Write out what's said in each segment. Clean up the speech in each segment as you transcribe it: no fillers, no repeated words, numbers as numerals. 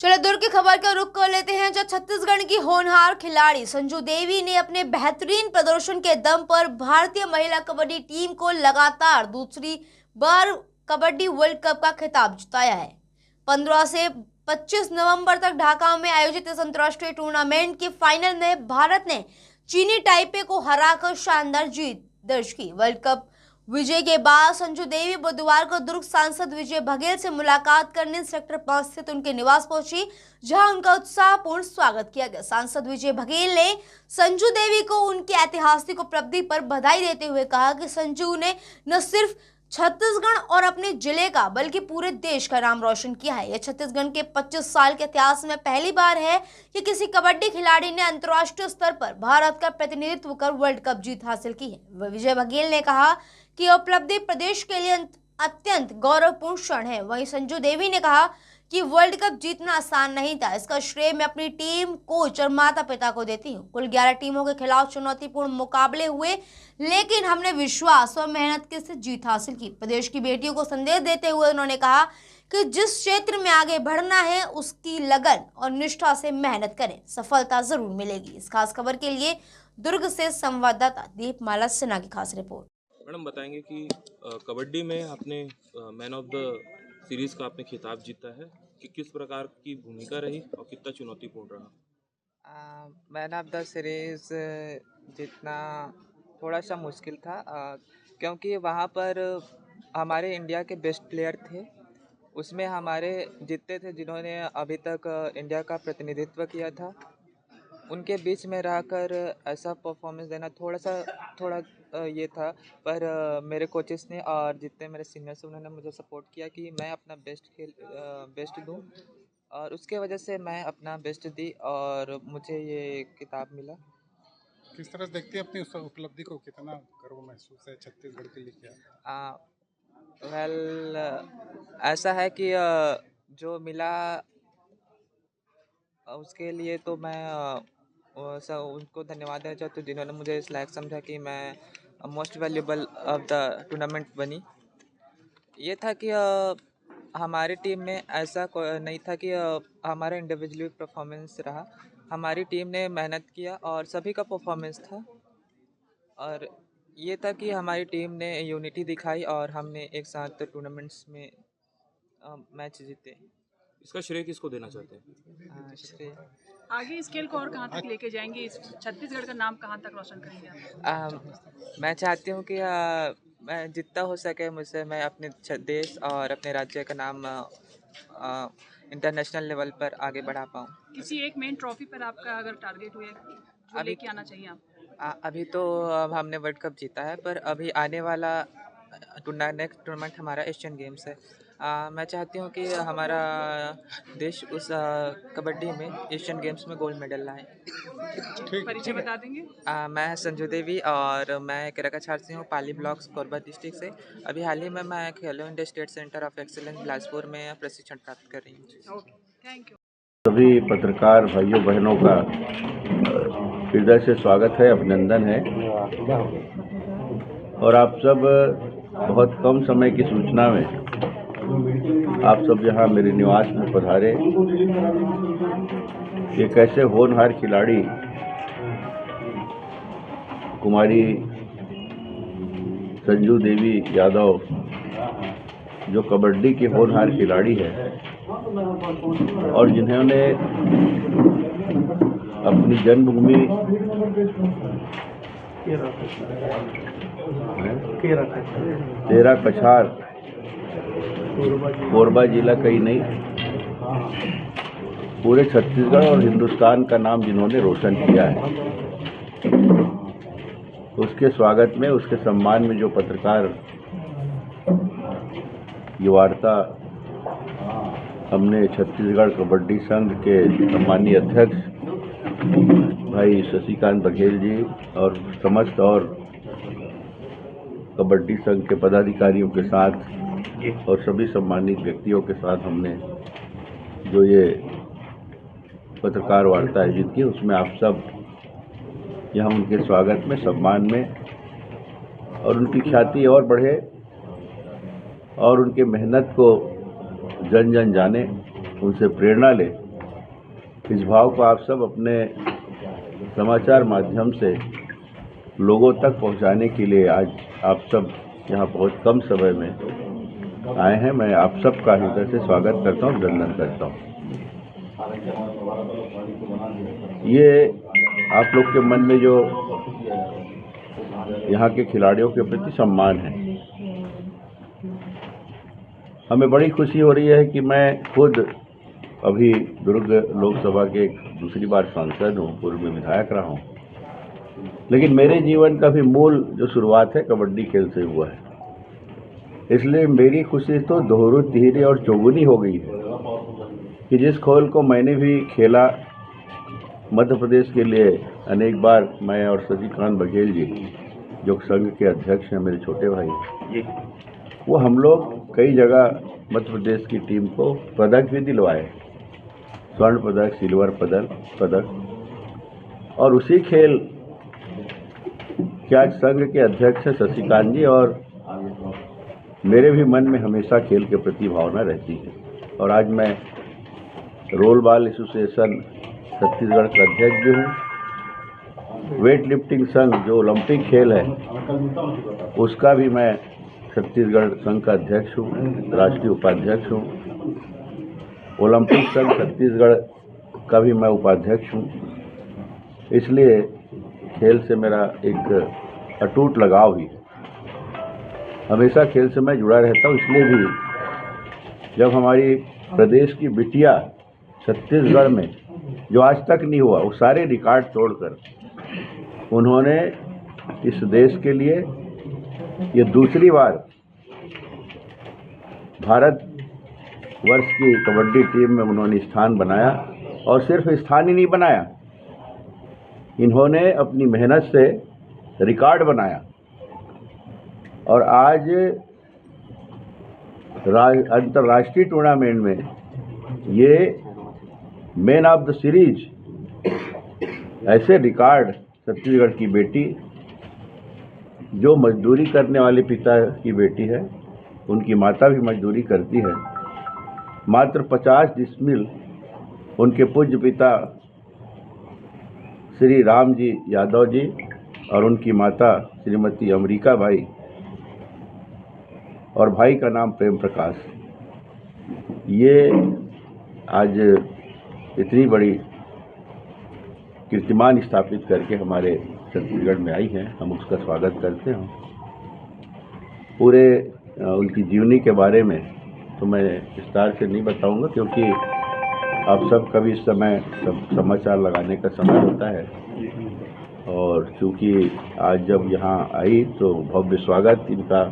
चलो दुर्ग की खबर का रुख कर लेते हैं, जब छत्तीसगढ़ की होनहार खिलाड़ी संजू देवी ने अपने बेहतरीन प्रदर्शन के दम पर भारतीय महिला कबड्डी टीम को लगातार दूसरी बार कबड्डी वर्ल्ड कप का खिताब जिताया है। 15 से 25 नवंबर तक ढाका में आयोजित इस अंतर्राष्ट्रीय टूर्नामेंट के फाइनल में भारत ने चीनी टाइपे को हराकर शानदार जीत दर्ज की। वर्ल्ड कप विजय के बाद संजू देवी बुधवार को दुर्ग सांसद विजय बघेल से मुलाकात करने सेक्टर 5 स्थित उनके निवास पहुंची, जहां उनका उत्साहपूर्ण स्वागत किया गया। सांसद विजय बघेल ने संजू देवी को उनकी ऐतिहासिक उपलब्धि पर बधाई देते हुए कहा कि संजू ने न सिर्फ छत्तीसगढ़ और अपने जिले का बल्कि पूरे देश का नाम रोशन किया है। यह छत्तीसगढ़ के 25 साल के इतिहास में पहली बार है कि किसी कबड्डी खिलाड़ी ने अंतर्राष्ट्रीय स्तर पर भारत का प्रतिनिधित्व कर वर्ल्ड कप जीत हासिल की है। विजय बघेल ने कहा कि यह उपलब्धि प्रदेश के लिए अत्यंत गौरवपूर्ण क्षण है। वहीं संजू देवी ने कहा कि वर्ल्ड कप जीतना आसान नहीं था, इसका श्रेय मैं अपनी टीम, कोच और माता पिता को देती हूँ। कुल 11 टीमों के खिलाफ चुनौतीपूर्ण मुकाबले हुए, लेकिन हमने विश्वास और मेहनत के साथ जीत हासिल की। प्रदेश की बेटियों को संदेश देते हुए उन्होंने कहा कि जिस क्षेत्र में आगे बढ़ना है उसकी लगन और निष्ठा से मेहनत करें, सफलता जरूर मिलेगी। इस खास खबर के लिए दुर्ग से संवाददाता दीपमाला सिन्हा की खास रिपोर्ट। मैडम बताएंगे कि कबड्डी में आपने मैन ऑफ द सीरीज का आपने खिताब जीता है कि किस प्रकार की भूमिका रही और कितना चुनौतीपूर्ण रहा? मैन ऑफ द सीरीज जीतना थोड़ा सा मुश्किल था, क्योंकि वहाँ पर हमारे इंडिया के बेस्ट प्लेयर थे। उसमें हमारे जीतते थे जिन्होंने अभी तक इंडिया का प्रतिनिधित्व किया था। उनके बीच में रहकर ऐसा परफॉर्मेंस देना थोड़ा ये था, पर मेरे कोचेस ने और जितने मेरे सीनियर्स उन्होंने मुझे सपोर्ट किया कि मैं अपना बेस्ट दूं, और उसके वजह से मैं अपना बेस्ट दी और मुझे ये किताब मिला। किस तरह से देखते हैं अपनी उस उपलब्धि को, कितना गर्व महसूस है छत्तीसगढ़ के लिए? क्या ऐसा है कि जो मिला उसके लिए तो मैं उनको धन्यवाद देना चाहता हूँ जिन्होंने मुझे इस लायक समझा कि मैं most valuable of the tournament बनी। ये था कि हमारी टीम में ऐसा नहीं था कि हमारा इंडिविजुअल परफॉर्मेंस रहा। हमारी टीम ने मेहनत किया और सभी का परफॉर्मेंस था, और ये था कि हमारी टीम ने यूनिटी दिखाई और हमने एक साथ टूर्नामेंट्स में मैच जीते। इसका श्रेय किसको देना चाहते हैं? श्रेय आगे इस खेल को और कहाँ तक लेके जाएंगे, इस छत्तीसगढ़ का नाम कहाँ तक रोशन करेंगे आप? मैं चाहती हूँ कि मैं जितना हो सके मुझसे मैं अपने देश और अपने राज्य का नाम इंटरनेशनल लेवल पर आगे बढ़ा पाऊँ। किसी एक मेन ट्रॉफी पर आपका अगर टारगेट हुए जो लेके आना चाहिए आप? अभी तो हमने वर्ल्ड कप जीता है, पर अभी आने वाला नेक्स्ट टूर्नामेंट हमारा एशियन गेम्स है। मैं चाहती हूँ कि हमारा देश उस कबड्डी में एशियन गेम्स में गोल्ड मेडल लाए। परिचय बता देंगे? मैं संजू देवी और मैं केराकाछार से हूँ, पाली ब्लॉक कोरबा डिस्ट्रिक्ट से। अभी हाल ही में मैं खेलो India state centre of excellence Bilaspur में प्रशिक्षण प्राप्त कर रही हूँ। Okay, thank you. सभी पत्रकार भाइयों बहनों का हृदय से स्वागत है, अभिनंदन है। और आप सब बहुत कम समय की सूचना में आप सब यहाँ मेरे निवास में पधारे। एक ऐसे होनहार खिलाड़ी कुमारी संजू देवी यादव, जो कबड्डी की होनहार खिलाड़ी है और जिन्होंने अपनी जन्मभूमि केराकाछार कोरबा जिला का ही नहीं, पूरे छत्तीसगढ़ और हिंदुस्तान का नाम जिन्होंने रोशन किया है, उसके स्वागत में, उसके सम्मान में जो पत्रकार ये वार्ता हमने छत्तीसगढ़ कबड्डी संघ के सम्मानीय अध्यक्ष भाई शशिकांत बघेल जी और समस्त और कबड्डी संघ के पदाधिकारियों के साथ और सभी सम्मानित व्यक्तियों के साथ हमने जो ये पत्रकार वार्ता आयोजित की, उसमें आप सब यहाँ उनके स्वागत में, सम्मान में और उनकी ख्याति और बढ़े और उनके मेहनत को जन जन जाने, उनसे प्रेरणा ले, इस भाव को आप सब अपने समाचार माध्यम से लोगों तक पहुंचाने के लिए आज आप सब यहाँ बहुत कम समय में आए हैं। मैं आप सब का हृदय से स्वागत करता हूँ, अभिनंदन करता हूँ। ये आप लोग के मन में जो यहाँ के खिलाड़ियों के प्रति सम्मान है, हमें बड़ी खुशी हो रही है कि मैं खुद अभी दुर्ग लोकसभा के दूसरी बार सांसद हूँ, पूर्व में विधायक रहा हूँ, लेकिन मेरे जीवन का भी मूल जो शुरुआत है कबड्डी खेल से हुआ है। इसलिए मेरी खुशी तो दोहरी, तिहरी और चौगुनी हो गई है कि जिस खेल को मैंने भी खेला मध्य प्रदेश के लिए अनेक बार, मैं और शशिकांत बघेल जी जो संघ के अध्यक्ष हैं, मेरे छोटे भाई, वो हम लोग कई जगह मध्य प्रदेश की टीम को पदक भी दिलवाए, स्वर्ण पदक, सिल्वर पदक। और उसी खेल क्या संघ के अध्यक्ष हैं शशिकांत जी, और मेरे भी मन में हमेशा खेल के प्रति भावना रहती है। और आज मैं रोल बॉल एसोसिएशन छत्तीसगढ़ का अध्यक्ष भी हूँ। वेट लिफ्टिंग संघ जो ओलंपिक खेल है उसका भी मैं छत्तीसगढ़ संघ का अध्यक्ष हूँ, राष्ट्रीय उपाध्यक्ष हूँ। ओलंपिक संघ छत्तीसगढ़ का भी मैं उपाध्यक्ष हूँ। इसलिए खेल से मेरा एक अटूट लगाव ही है, हमेशा खेल से मैं जुड़ा रहता हूँ। इसलिए भी जब हमारी प्रदेश की बिटिया छत्तीसगढ़ में जो आज तक नहीं हुआ, वो सारे रिकॉर्ड तोड़कर उन्होंने इस देश के लिए ये दूसरी बार भारत वर्ष की कबड्डी टीम में उन्होंने स्थान बनाया। और सिर्फ स्थान ही नहीं बनाया, इन्होंने अपनी मेहनत से रिकॉर्ड बनाया। और आज अंतर्राष्ट्रीय टूर्नामेंट में ये मैन ऑफ द सीरीज, ऐसे रिकॉर्ड छत्तीसगढ़ की बेटी जो मजदूरी करने वाले पिता की बेटी है, उनकी माता भी मजदूरी करती है, मात्र 50 डिसमिल उनके पूज्य पिता श्री राम जी यादव जी और उनकी माता श्रीमती अमरीका भाई, और भाई का नाम प्रेम प्रकाश, ये आज इतनी बड़ी कीर्तिमान स्थापित करके हमारे छत्तीसगढ़ में आई हैं। हम उसका स्वागत करते हैं। पूरे उनकी जीवनी के बारे में तो मैं विस्तार से नहीं बताऊंगा, क्योंकि आप सब कभी इस समय समाचार लगाने का समय होता है। और चूँकि आज जब यहाँ आई तो भव्य स्वागत इनका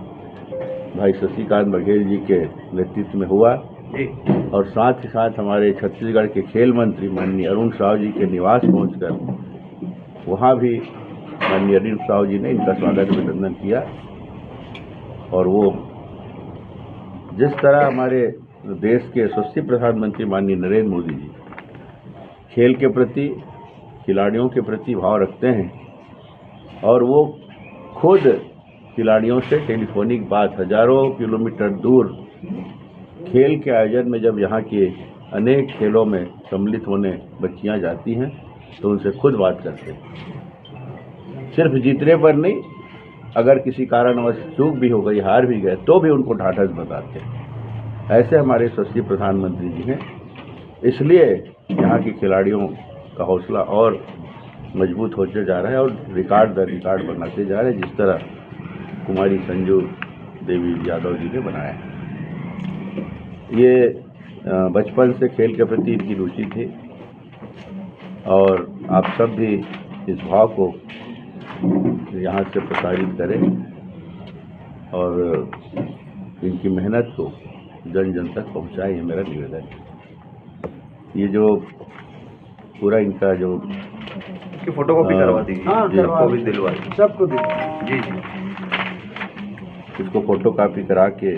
भाई शशिकांत बघेल जी के नेतृत्व में हुआ, और साथ ही साथ हमारे छत्तीसगढ़ के खेल मंत्री माननीय अरुण साव जी के निवास पहुंचकर वहाँ भी माननीय अरुण साव जी ने इनका स्वागत अभिनंदन किया। और वो जिस तरह हमारे देश के यशस्वी प्रधानमंत्री माननीय नरेंद्र मोदी जी खेल के प्रति, खिलाड़ियों के प्रति भाव रखते हैं, और वो खुद खिलाड़ियों से टेलीफोनिक बात, हजारों किलोमीटर दूर खेल के आयोजन में जब यहाँ के अनेक खेलों में सम्मिलित होने बच्चियाँ जाती हैं तो उनसे खुद बात करते हैं। सिर्फ जीतने पर नहीं, अगर किसी कारणवश चूक भी हो गई, हार भी गए, तो भी उनको ढाढ़स बताते हैं। ऐसे हमारे यशस्वी प्रधानमंत्री जी हैं। इसलिए यहाँ के खिलाड़ियों का हौसला और मजबूत होते जा रहा है और रिकॉर्ड दर रिकॉर्ड बनाते जा रहे हैं, जिस तरह कुमारी संजू देवी यादव जी ने बनाया है। ये बचपन से खेल के प्रति इनकी रुचि थी, और आप सब भी इस भाव को यहाँ से प्रसारित करें और इनकी मेहनत को जन जन तक पहुँचाएं, ये मेरा निवेदन है। ये जो पूरा इनका जो फोटोकॉपी करवा दीजिए, सबको भी दिलवा, सबको जी, इसको फोटो कॉपी करा के